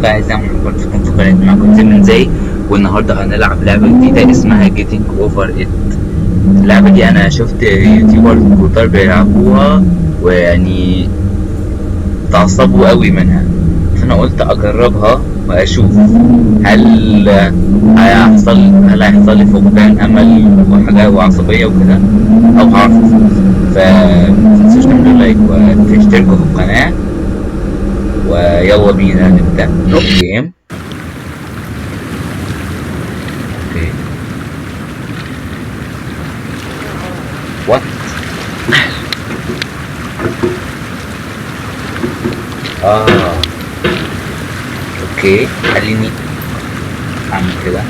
بقى ازاي ما تكون في قناة معاكم كتير من زي. والنهارده هنلعب لعبة جديدة اسمها Getting Over It. اللعبة دي انا شفت يوتيوبر كتار بيلعبوها ويعني اتعصبوا قوي منها، فانا قلت اجربها واشوف هل هيحصل لي فقدان امل وحاجة وعصبية وكده او هعرف افوز. فمتنسوش تعملوا لايك وتشتركوا في القناة، ويلا بينا نبدأ الجيم. اوكي وات اوكي خليني اعمل كده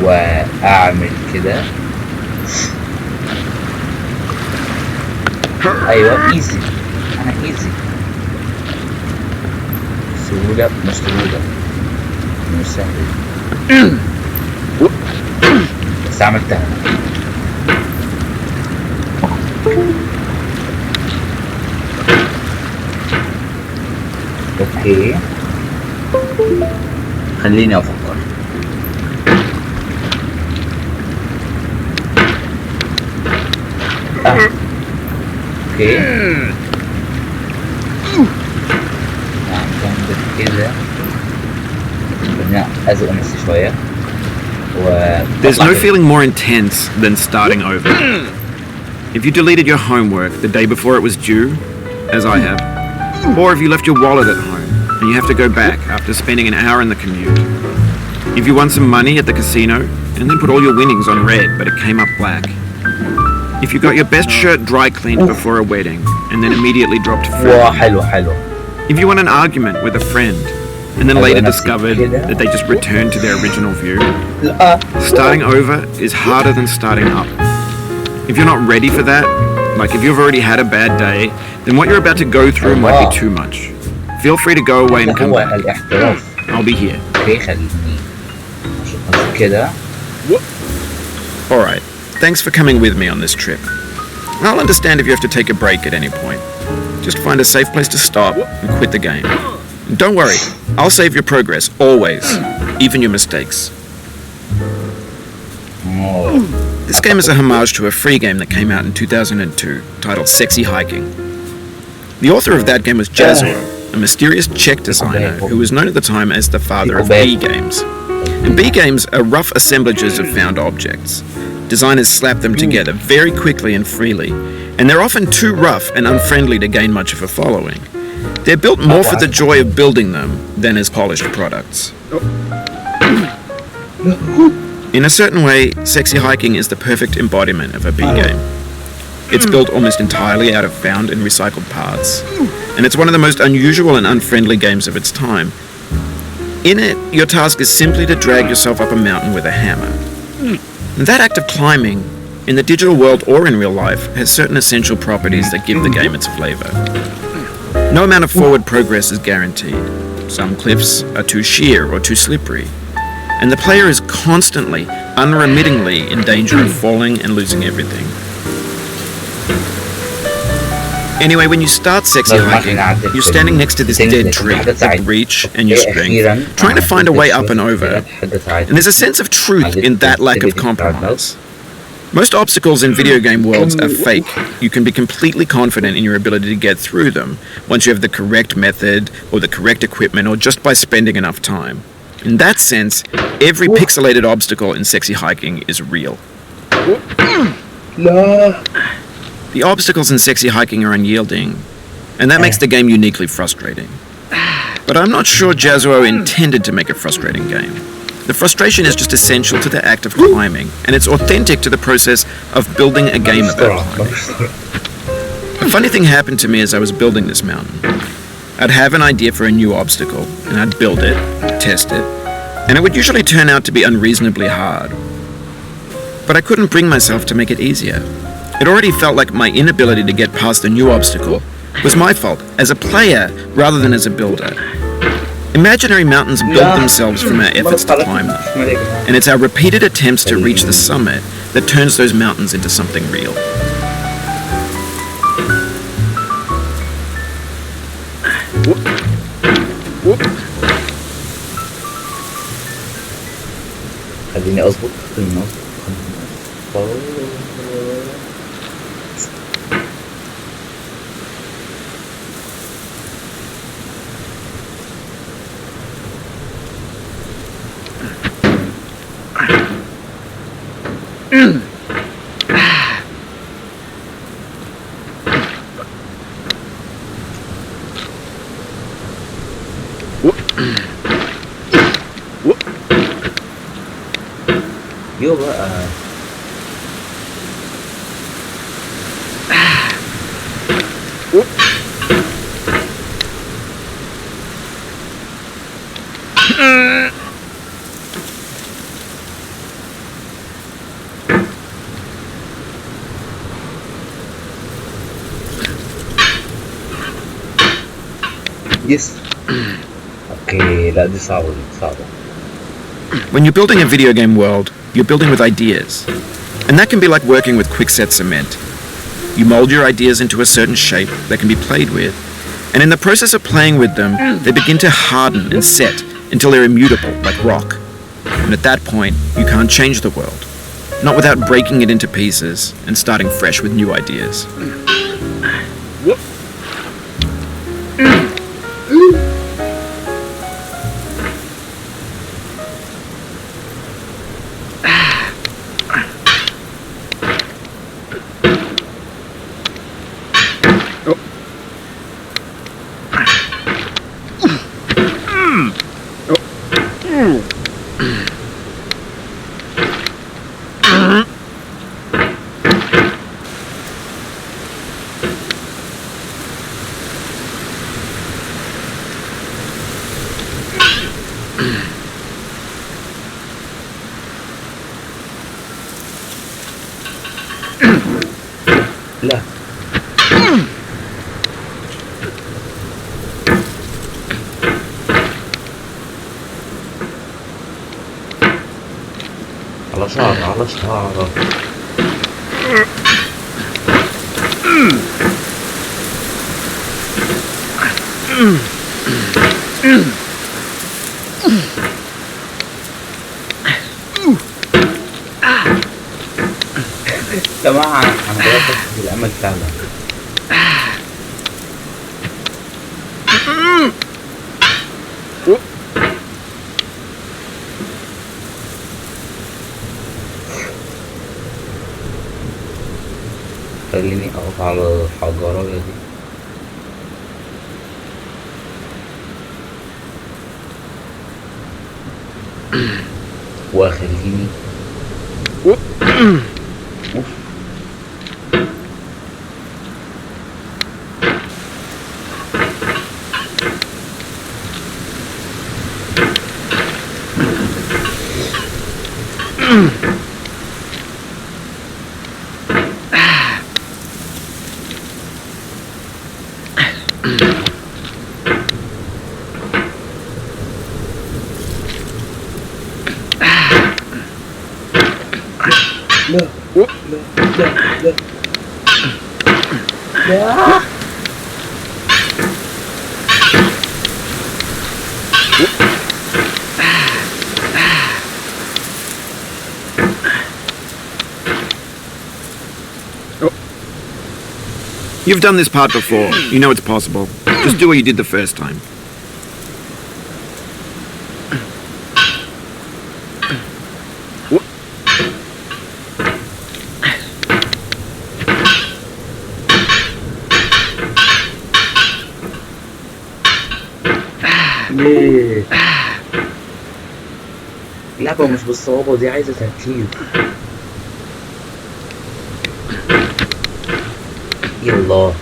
واعمل كده. ايوه ايزي، انا ايزي، سهولة مش سهولة مش سهلة بس عملتها. اوكي خليني افكر. اوكي نعمل كده، ازق نفسي شوية There's no feeling more intense than starting over. If you deleted your homework the day before it was due, as I have, or if you left your wallet at home and you have to go back after spending an hour in the commute. If you won some money at the casino and then put all your winnings on red but it came up black. If you got your best shirt dry cleaned before a wedding and then immediately dropped free. If you won an argument with a friend and then later discovered that they just returned to their original view. Starting over is harder than starting up. If you're not ready for that, like if you've already had a bad day, then what you're about to go through might be too much. Feel free to go away and come back. I'll be here. Alright, thanks for coming with me on this trip. I'll understand if you have to take a break at any point. Just find a safe place to stop and quit the game. And don't worry, I'll save your progress, always, even your mistakes. This game is a homage to a free game that came out in 2002, titled Sexy Hiking. The author of that game was Jazzuo, a mysterious Czech designer who was known at the time as the father of B-games. And B-games are rough assemblages of found objects. Designers slap them together very quickly and freely, and they're often too rough and unfriendly to gain much of a following. They're built more for the joy of building them than as polished products. In a certain way, Sexy Hiking is the perfect embodiment of a B-game. It's built almost entirely out of found and recycled parts, and it's one of the most unusual and unfriendly games of its time. In it, your task is simply to drag yourself up a mountain with a hammer. And that act of climbing, in the digital world or in real life, has certain essential properties that give the game its flavour. No amount of forward progress is guaranteed. Some cliffs are too sheer or too slippery, and the player is constantly, unremittingly in danger of falling and losing everything. Anyway, when you start Sexy Hiking, you're standing next to this dead tree with reach and your strength, trying to find a way up and over, and there's a sense of truth in that lack of compromise. Most obstacles in video game worlds are fake. You can be completely confident in your ability to get through them once you have the correct method or the correct equipment or just by spending enough time. In that sense, every pixelated obstacle in Sexy Hiking is real. The obstacles in Sexy Hiking are unyielding, and that makes the game uniquely frustrating. But I'm not sure Jazzuo intended to make a frustrating game. The frustration is just essential to the act of climbing, and it's authentic to the process of building a game about climbing. A funny thing happened to me as I was building this mountain. I'd have an idea for a new obstacle, and I'd build it, test it, and it would usually turn out to be unreasonably hard. But I couldn't bring myself to make it easier. It already felt like my inability to get past the new obstacle was my fault as a player rather than as a builder. Imaginary mountains build themselves from our efforts to climb them, and it's our repeated attempts to reach the summit that turns those mountains into something real. خليني اظبط. يو بقى يس. اوكي لا دي صعبة When you're building a video game world, you're building with ideas. And that can be like working with quickset cement. You mold your ideas into a certain shape that can be played with, and in the process of playing with them, they begin to harden and set until they're immutable, like rock. And at that point, you can't change the world. Not without breaking it into pieces and starting fresh with new ideas. لا على شعر جماعة أنا بوقف بالأمل فعلا. خليني أقف على الحجارة دي. وخليني لا. You've done this part before. You know it's possible. Just do what you did the first time. ليه؟ اللعبة مش بالصعوبة دي، عايزة تركيز. يلا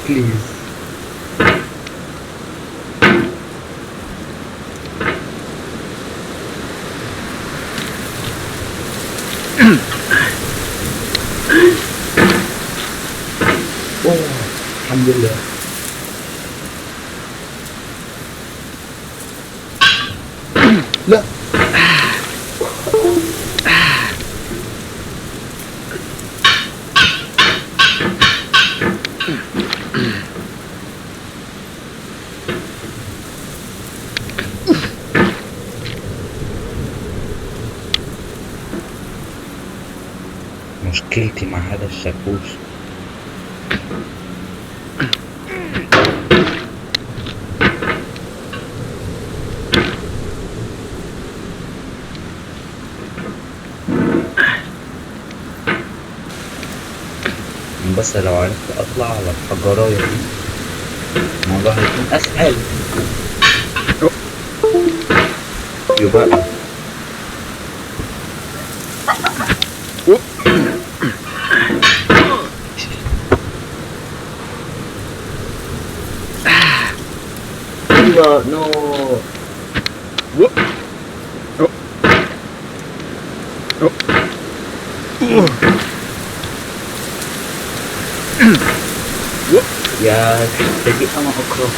بليز. الحمد لله. لا مشكلتي مع هذا الشاكوش. بس لو عرفت اطلع على الحجرايه دي الموضوع هيكون اسهل. يبقى نو يا الحتة دي أنا أكرهها.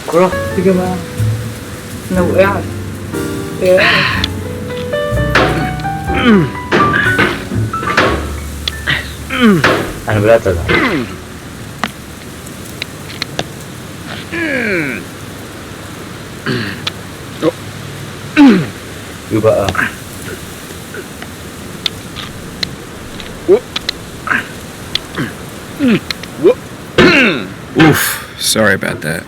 كرهت يا جماعة، أنا وقعت. أنا بدأت أزعل. يبقى Oof, sorry about that.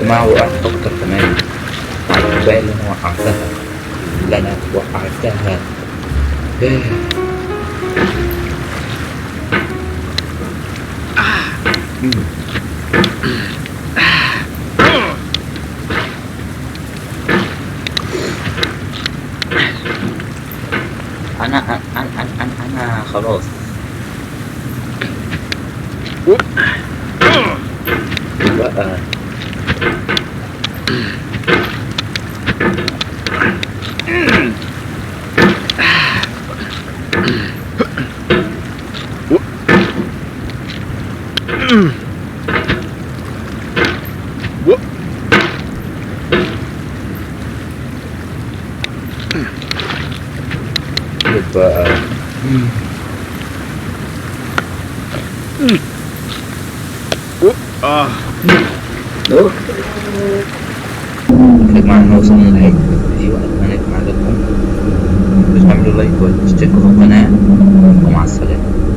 ما وقعت أكتر كمان مع الكوباية اللي أنا وقعتها. اللي أنا وقعتها. أنا خلاص. بقى نجمع نوصل للهيك في وقت ما نجمع لكم. تعملوا لايك وتشتركوا في القناة ومع السلامة.